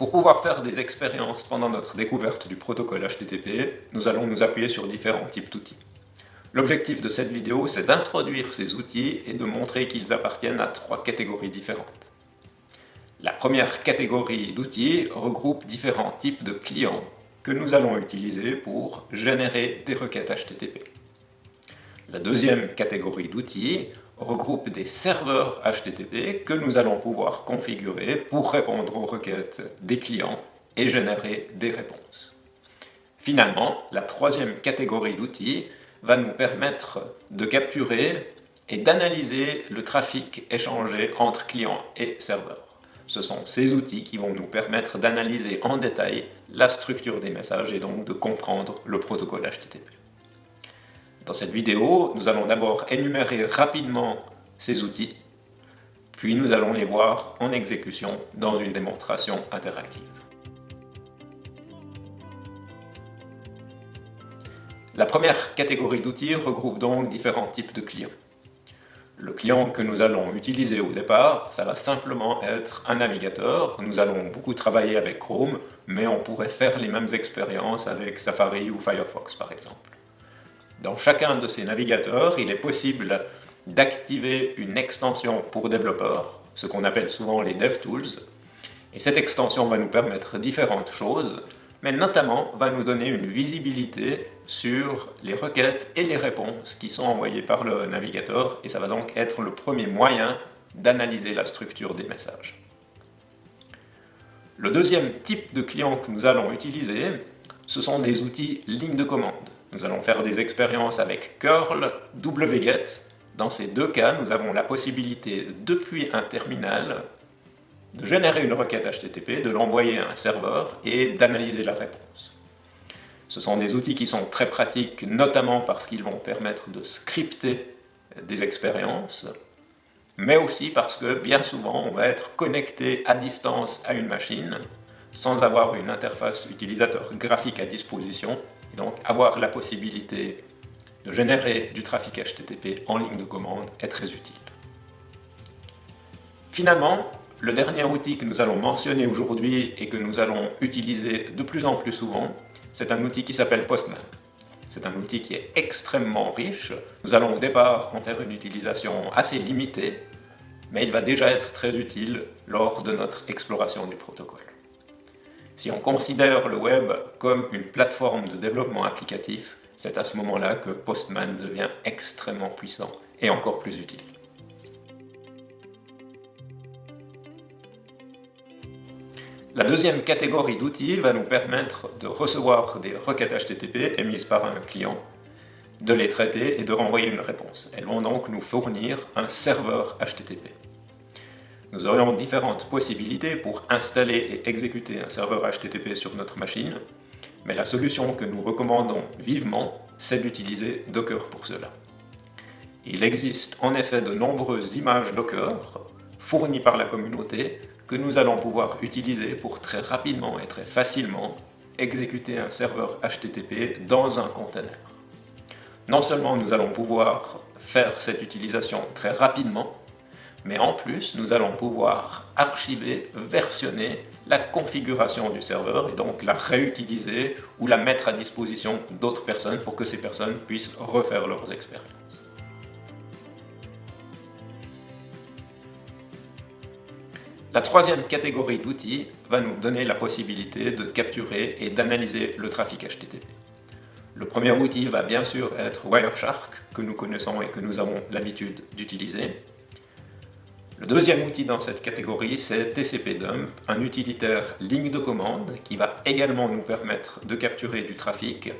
Pour pouvoir faire des expériences pendant notre découverte du protocole HTTP, nous allons nous appuyer sur différents types d'outils. L'objectif de cette vidéo, c'est d'introduire ces outils et de montrer qu'ils appartiennent à 3 catégories différentes. La première catégorie d'outils regroupe différents types de clients que nous allons utiliser pour générer des requêtes HTTP. La deuxième catégorie d'outils regroupe des serveurs HTTP que nous allons pouvoir configurer pour répondre aux requêtes des clients et générer des réponses. Finalement, la troisième catégorie d'outils va nous permettre de capturer et d'analyser le trafic échangé entre clients et serveurs. Ce sont ces outils qui vont nous permettre d'analyser en détail la structure des messages et donc de comprendre le protocole HTTP. Dans cette vidéo, nous allons d'abord énumérer rapidement ces outils, puis nous allons les voir en exécution dans une démonstration interactive. La première catégorie d'outils regroupe donc différents types de clients. Le client que nous allons utiliser au départ, ça va simplement être un navigateur. Nous allons beaucoup travailler avec Chrome, mais on pourrait faire les mêmes expériences avec Safari ou Firefox par exemple. Dans chacun de ces navigateurs, il est possible d'activer une extension pour développeurs, ce qu'on appelle souvent les DevTools. Et cette extension va nous permettre différentes choses, mais notamment va nous donner une visibilité sur les requêtes et les réponses qui sont envoyées par le navigateur, et ça va donc être le premier moyen d'analyser la structure des messages. Le deuxième type de client que nous allons utiliser, ce sont des outils lignes de commande. Nous allons faire des expériences avec curl, wget. Dans ces deux cas, nous avons la possibilité, depuis un terminal, de générer une requête HTTP, de l'envoyer à un serveur et d'analyser la réponse. Ce sont des outils qui sont très pratiques, notamment parce qu'ils vont permettre de scripter des expériences, mais aussi parce que bien souvent on va être connecté à distance à une machine sans avoir une interface utilisateur graphique à disposition, et donc avoir la possibilité de générer du trafic HTTP en ligne de commande est très utile. Finalement, le dernier outil que nous allons mentionner aujourd'hui et que nous allons utiliser de plus en plus souvent, c'est un outil qui s'appelle Postman. C'est un outil qui est extrêmement riche. Nous allons au départ en faire une utilisation assez limitée, mais il va déjà être très utile lors de notre exploration du protocole. Si on considère le web comme une plateforme de développement applicatif, c'est à ce moment-là que Postman devient extrêmement puissant et encore plus utile. La deuxième catégorie d'outils va nous permettre de recevoir des requêtes HTTP émises par un client, de les traiter et de renvoyer une réponse. Elles vont donc nous fournir un serveur HTTP. Nous aurions différentes possibilités pour installer et exécuter un serveur HTTP sur notre machine, mais la solution que nous recommandons vivement, c'est d'utiliser Docker pour cela. Il existe en effet de nombreuses images Docker fournies par la communauté que nous allons pouvoir utiliser pour très rapidement et très facilement exécuter un serveur HTTP dans un container. Non seulement nous allons pouvoir faire cette utilisation très rapidement, mais en plus nous allons pouvoir archiver, versionner la configuration du serveur et donc la réutiliser ou la mettre à disposition d'autres personnes pour que ces personnes puissent refaire leurs expériences. La troisième catégorie d'outils va nous donner la possibilité de capturer et d'analyser le trafic HTTP. Le premier outil va bien sûr être Wireshark, que nous connaissons et que nous avons l'habitude d'utiliser. Le deuxième outil dans cette catégorie, c'est TCP-Dump, un utilitaire ligne de commande qui va également nous permettre de capturer du trafic.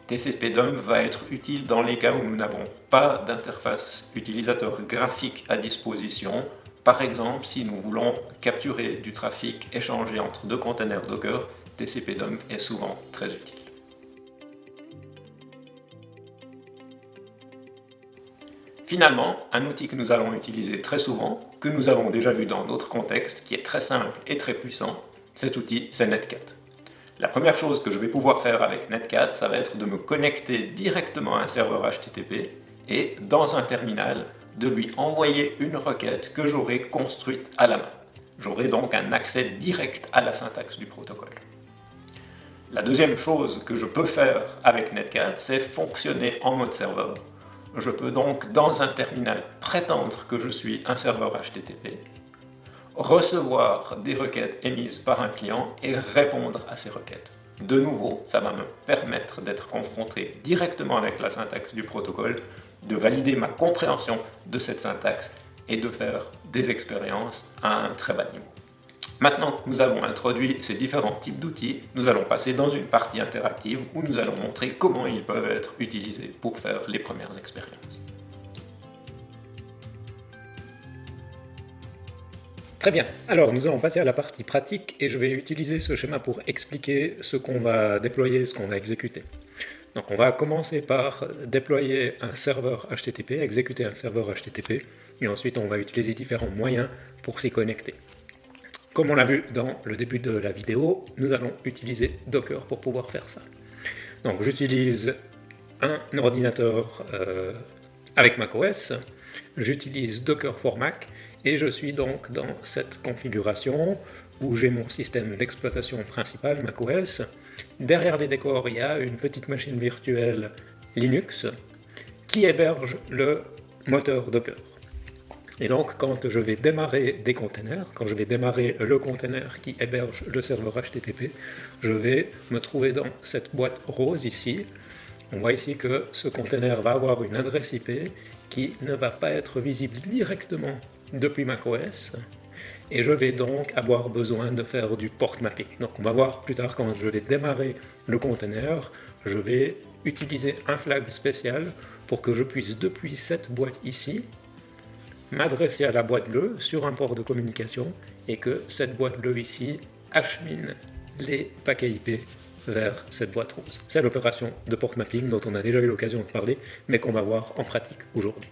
TCP-Dump va être utile dans les cas où nous n'avons pas d'interface utilisateur graphique à disposition. Par exemple, si nous voulons capturer du trafic échangé entre deux containers Docker, TCP-Dump est souvent très utile. Finalement, un outil que nous allons utiliser très souvent, que nous avons déjà vu dans d'autres contextes, qui est très simple et très puissant, cet outil, c'est Netcat. La première chose que je vais pouvoir faire avec Netcat, ça va être de me connecter directement à un serveur HTTP et, dans un terminal, de lui envoyer une requête que j'aurai construite à la main. J'aurai donc un accès direct à la syntaxe du protocole. La deuxième chose que je peux faire avec Netcat, c'est fonctionner en mode serveur. Je peux donc, dans un terminal, prétendre que je suis un serveur HTTP, recevoir des requêtes émises par un client et répondre à ces requêtes. De nouveau, ça va me permettre d'être confronté directement avec la syntaxe du protocole, de valider ma compréhension de cette syntaxe et de faire des expériences à un très bas niveau. Maintenant que nous avons introduit ces différents types d'outils, nous allons passer dans une partie interactive où nous allons montrer comment ils peuvent être utilisés pour faire les premières expériences. Très bien, alors nous allons passer à la partie pratique et je vais utiliser ce schéma pour expliquer ce qu'on va déployer, ce qu'on va exécuter. Donc on va commencer par déployer un serveur HTTP, exécuter un serveur HTTP, et ensuite on va utiliser différents moyens pour s'y connecter. Comme on l'a vu dans le début de la vidéo, nous allons utiliser Docker pour pouvoir faire ça. Donc j'utilise un ordinateur avec macOS, j'utilise Docker for Mac, et je suis donc dans cette configuration où j'ai mon système d'exploitation principal, macOS. Derrière les décors, il y a une petite machine virtuelle Linux qui héberge le moteur Docker. Et donc, quand je vais démarrer des containers, quand je vais démarrer le container qui héberge le serveur HTTP, je vais me trouver dans cette boîte rose ici. On voit ici que ce container va avoir une adresse IP qui ne va pas être visible directement depuis macOS, et je vais donc avoir besoin de faire du port mapping. Donc on va voir plus tard, quand je vais démarrer le container, je vais utiliser un flag spécial pour que je puisse depuis cette boîte ici m'adresser à la boîte bleue sur un port de communication et que cette boîte bleue ici achemine les paquets IP vers cette boîte rose. C'est l'opération de port mapping dont on a déjà eu l'occasion de parler, mais qu'on va voir en pratique aujourd'hui.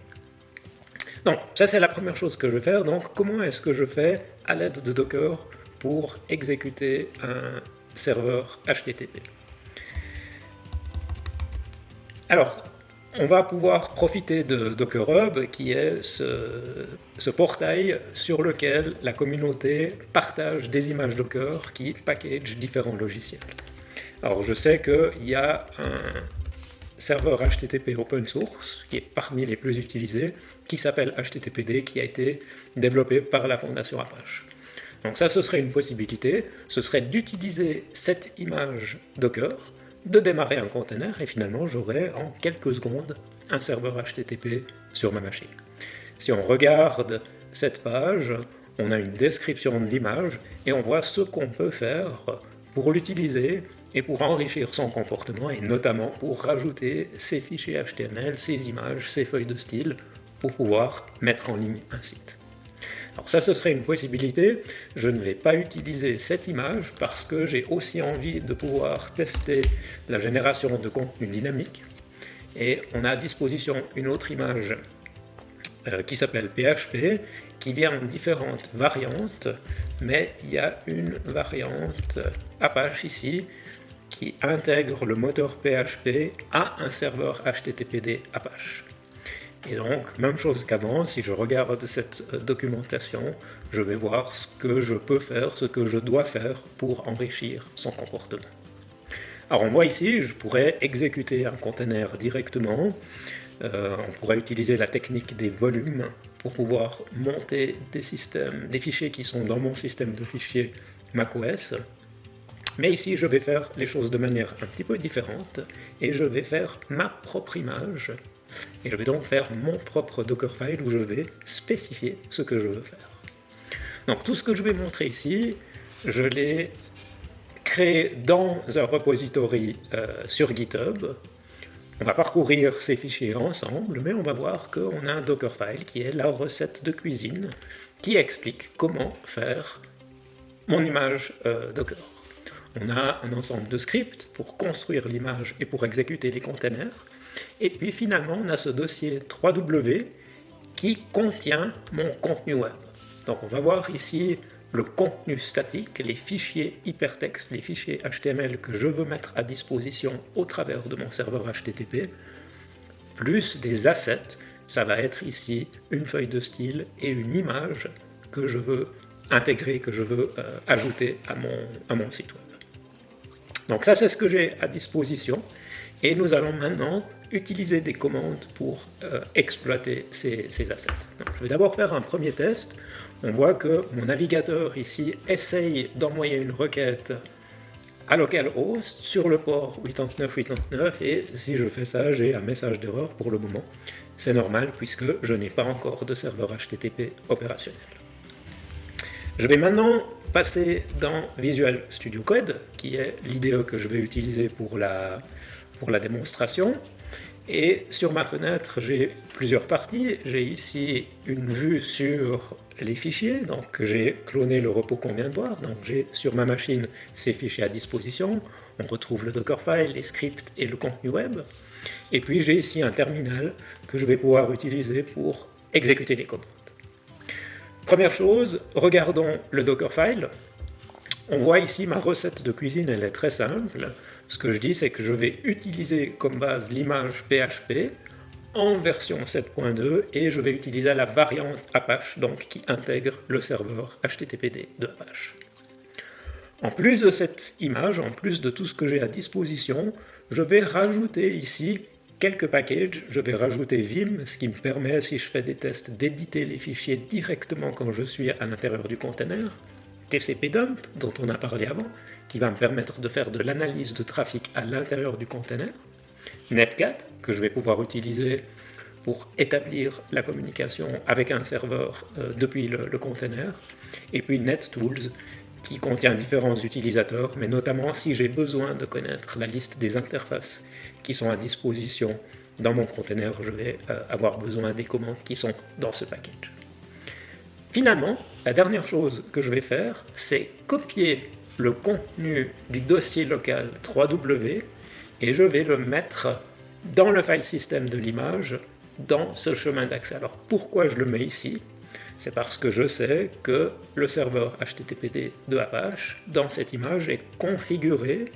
Donc, ça c'est la première chose que je vais faire. Donc, comment est-ce que je fais à l'aide de Docker pour exécuter un serveur HTTP? Alors, on va pouvoir profiter de Docker Hub, qui est ce portail sur lequel la communauté partage des images Docker qui packagent différents logiciels. Alors, je sais qu'il y a un serveur HTTP open source, qui est parmi les plus utilisés, qui s'appelle HTTPD, qui a été développé par la Fondation Apache. Donc ça, ce serait une possibilité, ce serait d'utiliser cette image Docker, de démarrer un container, et finalement, j'aurai en quelques secondes un serveur HTTP sur ma machine. Si on regarde cette page, on a une description de l'image, et on voit ce qu'on peut faire pour l'utiliser, et pour enrichir son comportement, et notamment pour rajouter ces fichiers HTML, ces images, ces feuilles de style, pour pouvoir mettre en ligne un site. Alors ça, ce serait une possibilité. Je ne vais pas utiliser cette image parce que j'ai aussi envie de pouvoir tester la génération de contenu dynamique. Et on a à disposition une autre image qui s'appelle PHP, qui vient en différentes variantes, mais il y a une variante Apache ici, qui intègre le moteur PHP à un serveur HTTPD Apache. Et donc, même chose qu'avant, si je regarde cette documentation, je vais voir ce que je peux faire, ce que je dois faire pour enrichir son comportement. Alors on voit ici, je pourrais exécuter un container directement, on pourrait utiliser la technique des volumes pour pouvoir monter des fichiers qui sont dans mon système de fichiers macOS. Mais ici, je vais faire les choses de manière un petit peu différente, et je vais faire ma propre image, et je vais donc faire mon propre Dockerfile où je vais spécifier ce que je veux faire. Donc tout ce que je vais montrer ici, je l'ai créé dans un repository sur GitHub. On va parcourir ces fichiers ensemble, mais on va voir qu'on a un Dockerfile qui est la recette de cuisine qui explique comment faire mon image Docker. On a un ensemble de scripts pour construire l'image et pour exécuter les containers. Et puis finalement, on a ce dossier 3W qui contient mon contenu web. Donc on va voir ici le contenu statique, les fichiers hypertextes, les fichiers HTML que je veux mettre à disposition au travers de mon serveur HTTP, plus des assets. Ça va être ici une feuille de style et une image que je veux intégré que je veux ajouter à mon site web. Donc ça, c'est ce que j'ai à disposition. Et nous allons maintenant utiliser des commandes pour exploiter ces assets. Donc, je vais d'abord faire un premier test. On voit que mon navigateur ici essaye d'envoyer une requête à localhost sur le port 89.89 et si je fais ça, j'ai un message d'erreur pour le moment. C'est normal puisque je n'ai pas encore de serveur HTTP opérationnel. Je vais maintenant passer dans Visual Studio Code, qui est l'IDE que je vais utiliser pour la démonstration. Et sur ma fenêtre, j'ai plusieurs parties. J'ai ici une vue sur les fichiers, donc j'ai cloné le repo qu'on vient de voir. Donc j'ai sur ma machine ces fichiers à disposition. On retrouve le Dockerfile, les scripts et le contenu web. Et puis j'ai ici un terminal que je vais pouvoir utiliser pour exécuter les commandes. Première chose, regardons le Dockerfile. On voit ici ma recette de cuisine, elle est très simple. Ce que je dis, c'est que je vais utiliser comme base l'image PHP en version 7.2 et je vais utiliser la variante Apache, donc qui intègre le serveur HTTPD de Apache. En plus de cette image, en plus de tout ce que j'ai à disposition, je vais rajouter ici quelques packages. Je vais rajouter Vim, ce qui me permet, si je fais des tests, d'éditer les fichiers directement quand je suis à l'intérieur du container. TCP-dump, dont on a parlé avant, qui va me permettre de faire de l'analyse de trafic à l'intérieur du container. Netcat, que je vais pouvoir utiliser pour établir la communication avec un serveur depuis le container. Et puis NetTools, qui contient différents utilisateurs, mais notamment si j'ai besoin de connaître la liste des interfaces qui sont à disposition dans mon container, je vais avoir besoin des commandes qui sont dans ce package. Finalement, la dernière chose que je vais faire, c'est copier le contenu du dossier local 3W et je vais le mettre dans le file system de l'image, dans ce chemin d'accès. Alors pourquoi je le mets ici? C'est parce que je sais que le serveur HTTPD de Apache, dans cette image, est configuré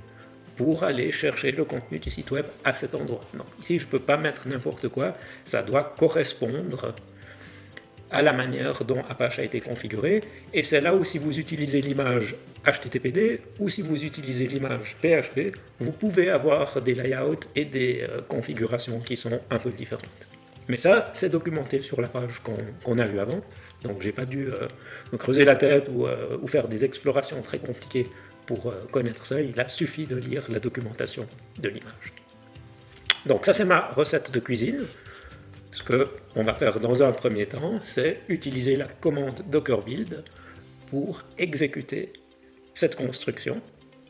pour aller chercher le contenu du site web à cet endroit. Donc ici, je ne peux pas mettre n'importe quoi, ça doit correspondre à la manière dont Apache a été configuré, et c'est là où si vous utilisez l'image HTTPD ou si vous utilisez l'image PHP, vous pouvez avoir des layouts et des configurations qui sont un peu différentes. Mais ça, c'est documenté sur la page qu'on a vue avant, donc j'ai pas dû me creuser la tête ou faire des explorations très compliquées pour connaître ça, il a suffi de lire la documentation de l'image. Donc ça, c'est ma recette de cuisine. Ce qu'on va faire dans un premier temps, c'est utiliser la commande docker build pour exécuter cette construction.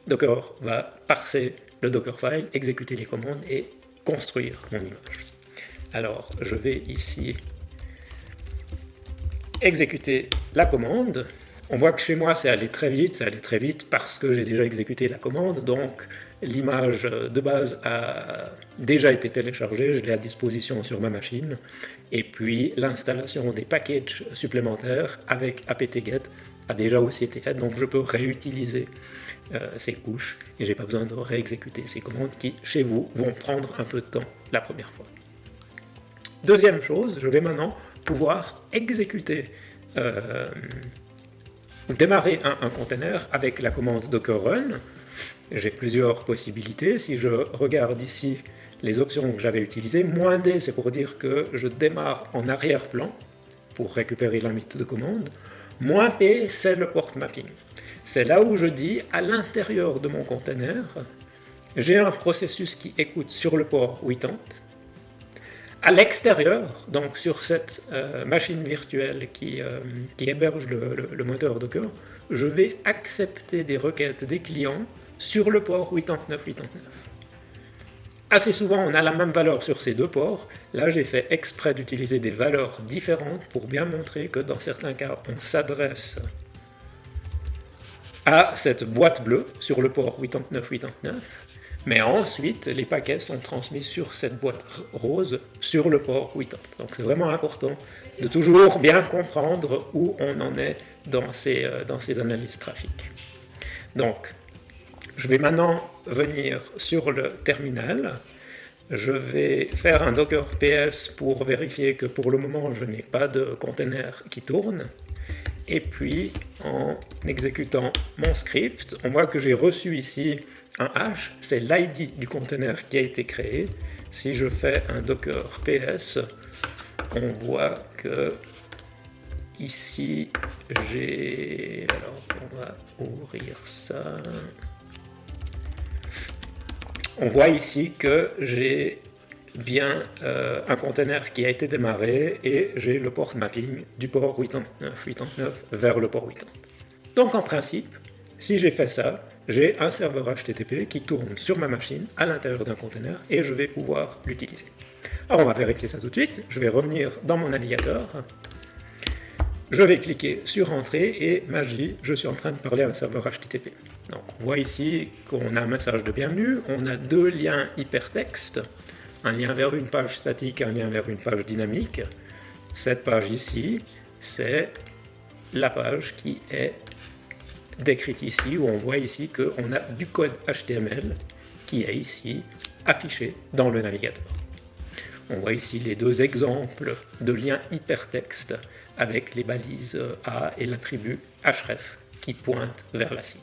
Docker va parser le Dockerfile, exécuter les commandes et construire mon image. Alors, je vais ici exécuter la commande. On voit que chez moi, ça allait très vite parce que j'ai déjà exécuté la commande, donc l'image de base a déjà été téléchargée, je l'ai à disposition sur ma machine, et puis l'installation des packages supplémentaires avec apt-get a déjà aussi été faite, donc je peux réutiliser ces couches, et j'ai pas besoin de réexécuter ces commandes qui, chez vous, vont prendre un peu de temps la première fois. Deuxième chose, je vais maintenant pouvoir exécuter démarrer un container avec la commande docker run. J'ai plusieurs possibilités. Si je regarde ici les options que j'avais utilisées, -D c'est pour dire que je démarre en arrière-plan pour récupérer la liste de commande. -P c'est le port mapping. C'est là où je dis à l'intérieur de mon container, j'ai un processus qui écoute sur le port 80. À l'extérieur, donc sur cette machine virtuelle qui héberge le moteur Docker, je vais accepter des requêtes des clients sur le port 89.89. Assez souvent, on a la même valeur sur ces deux ports. Là, j'ai fait exprès d'utiliser des valeurs différentes pour bien montrer que dans certains cas, on s'adresse à cette boîte bleue sur le port 89.89. Mais ensuite, les paquets sont transmis sur cette boîte rose sur le port 80. Donc c'est vraiment important de toujours bien comprendre où on en est dans ces analyses trafic. Donc, je vais maintenant venir sur le terminal. Je vais faire un docker ps pour vérifier que pour le moment, je n'ai pas de container qui tourne. Et puis, en exécutant mon script, on voit que j'ai reçu ici un hash, c'est l'ID du conteneur qui a été créé. Si je fais un docker ps, on voit que ici, j'ai... Alors, on va ouvrir ça. On voit ici que j'ai bien un conteneur qui a été démarré et j'ai le port mapping du port 89 vers le port 80. Donc en principe, si j'ai fait ça, j'ai un serveur HTTP qui tourne sur ma machine à l'intérieur d'un conteneur et je vais pouvoir l'utiliser. Alors on va vérifier ça tout de suite. Je vais revenir dans mon navigateur. Je vais cliquer sur Entrée et magie, je suis en train de parler à un serveur HTTP. Donc on voit ici qu'on a un message de bienvenue, on a deux liens hypertextes, un lien vers une page statique, un lien vers une page dynamique. Cette page ici, c'est la page qui est décrite ici, où on voit ici qu'on a du code HTML qui est ici affiché dans le navigateur. On voit ici les deux exemples de liens hypertextes avec les balises A et l'attribut href qui pointent vers la cible.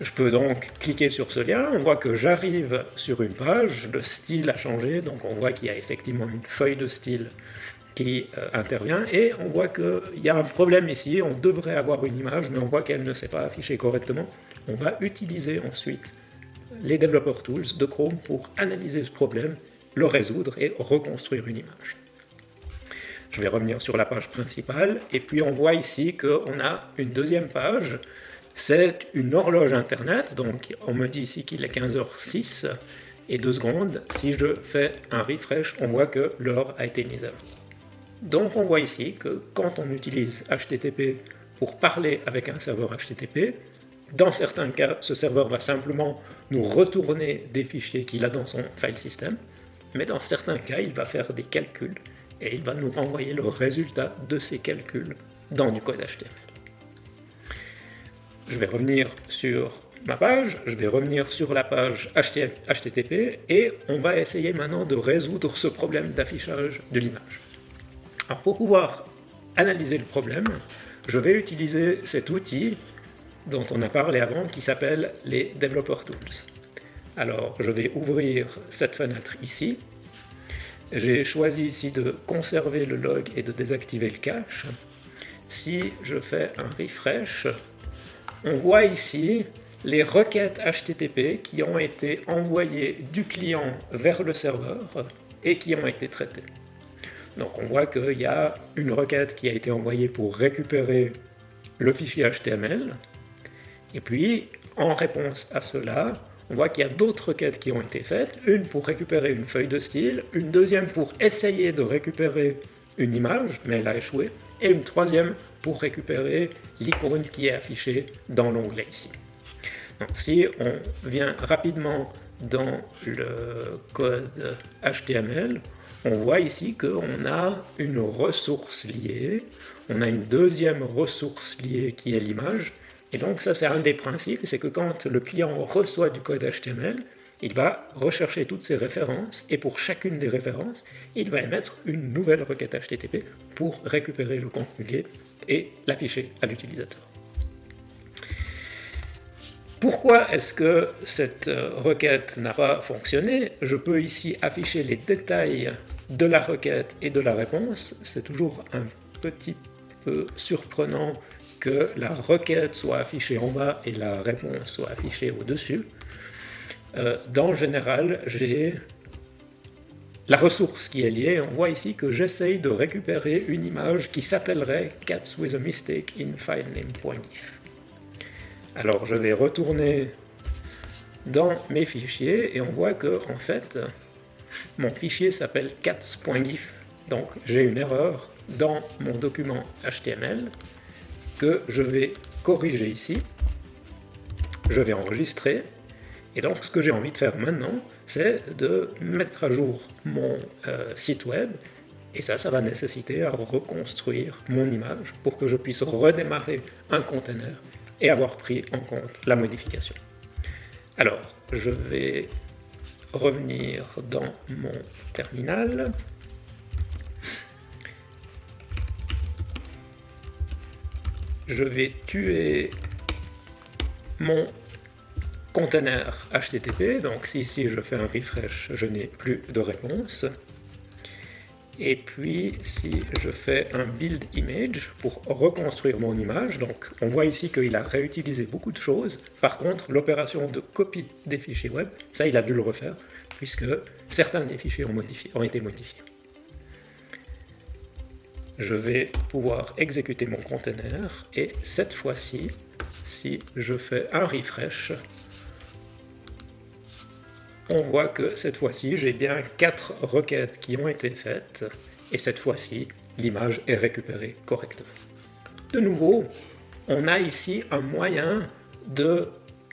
Je peux donc cliquer sur ce lien, on voit que j'arrive sur une page, le style a changé, donc on voit qu'il y a effectivement une feuille de style qui intervient, et on voit qu'il y a un problème ici, on devrait avoir une image, mais on voit qu'elle ne s'est pas affichée correctement. On va utiliser ensuite les Developer Tools de Chrome pour analyser ce problème, le résoudre et reconstruire une image. Je vais revenir sur la page principale, et puis on voit ici qu'on a une deuxième page. C'est une horloge internet, donc on me dit ici qu'il est 15h06 et 2 secondes. Si je fais un refresh, on voit que l'heure a été mise à jour. Donc on voit ici que quand on utilise HTTP pour parler avec un serveur HTTP, dans certains cas, ce serveur va simplement nous retourner des fichiers qu'il a dans son file system, mais dans certains cas, il va faire des calculs et il va nous renvoyer le résultat de ces calculs dans du code HTML. Je vais revenir sur ma page, je vais revenir sur la page HTTP et on va essayer maintenant de résoudre ce problème d'affichage de l'image. Alors pour pouvoir analyser le problème, je vais utiliser cet outil dont on a parlé avant qui s'appelle les Developer Tools. Alors je vais ouvrir cette fenêtre ici. J'ai choisi ici de conserver le log et de désactiver le cache. Si je fais un refresh, on voit ici les requêtes HTTP qui ont été envoyées du client vers le serveur et qui ont été traitées. Donc on voit qu'il y a une requête qui a été envoyée pour récupérer le fichier HTML, et puis en réponse à cela, on voit qu'il y a d'autres requêtes qui ont été faites, une pour récupérer une feuille de style, une deuxième pour essayer de récupérer une image, mais elle a échoué, et une troisième pour récupérer l'icône qui est affichée dans l'onglet ici. Donc si on vient rapidement dans le code HTML, on voit ici qu'on a une ressource liée, on a une deuxième ressource liée qui est l'image, et donc ça c'est un des principes, c'est que quand le client reçoit du code HTML, il va rechercher toutes ces références, et pour chacune des références, il va émettre une nouvelle requête HTTP pour récupérer le contenu lié et l'afficher à l'utilisateur. Pourquoi est-ce que cette requête n'a pas fonctionné? Je peux ici afficher les détails de la requête et de la réponse. C'est toujours un petit peu surprenant que la requête soit affichée en bas et la réponse soit affichée au-dessus. Dans le général, j'ai la ressource qui est liée. On voit ici que j'essaye de récupérer une image qui s'appellerait cats with a mistake in filename.gif. Alors je vais retourner dans mes fichiers et on voit que en fait mon fichier s'appelle cats.gif. Donc j'ai une erreur dans mon document HTML que je vais corriger ici. Je vais enregistrer. Et donc ce que j'ai envie de faire maintenant, c'est de mettre à jour mon site web. Et ça va nécessiter à reconstruire mon image pour que je puisse redémarrer un container et avoir pris en compte la modification. Alors, je vais revenir dans mon terminal. je vais tuer mon container HTTP. Donc si ici je fais un refresh, je n'ai plus de réponse. Et puis si je fais un build image pour reconstruire mon image, donc on voit ici qu'il a réutilisé beaucoup de choses. Par contre, l'opération de copie des fichiers web, ça il a dû le refaire, puisque certains des fichiers ont été modifiés. Je vais pouvoir exécuter mon container, et cette fois-ci, si je fais un refresh, on voit que cette fois-ci, j'ai bien 4 requêtes qui ont été faites, et cette fois-ci, l'image est récupérée correctement. De nouveau, on a ici un moyen de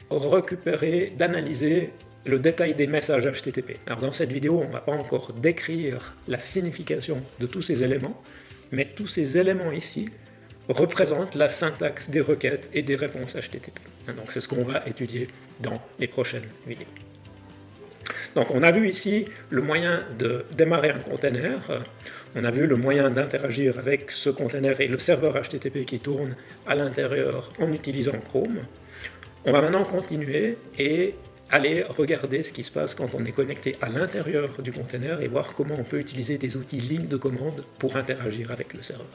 récupérer, d'analyser le détail des messages HTTP. Alors dans cette vidéo, on ne va pas encore décrire la signification de tous ces éléments, mais tous ces éléments ici représentent la syntaxe des requêtes et des réponses HTTP. Donc c'est ce qu'on va étudier dans les prochaines vidéos. Donc on a vu ici le moyen de démarrer un container, on a vu le moyen d'interagir avec ce container et le serveur HTTP qui tourne à l'intérieur en utilisant Chrome. On va maintenant continuer et aller regarder ce qui se passe quand on est connecté à l'intérieur du container et voir comment on peut utiliser des outils lignes de commande pour interagir avec le serveur.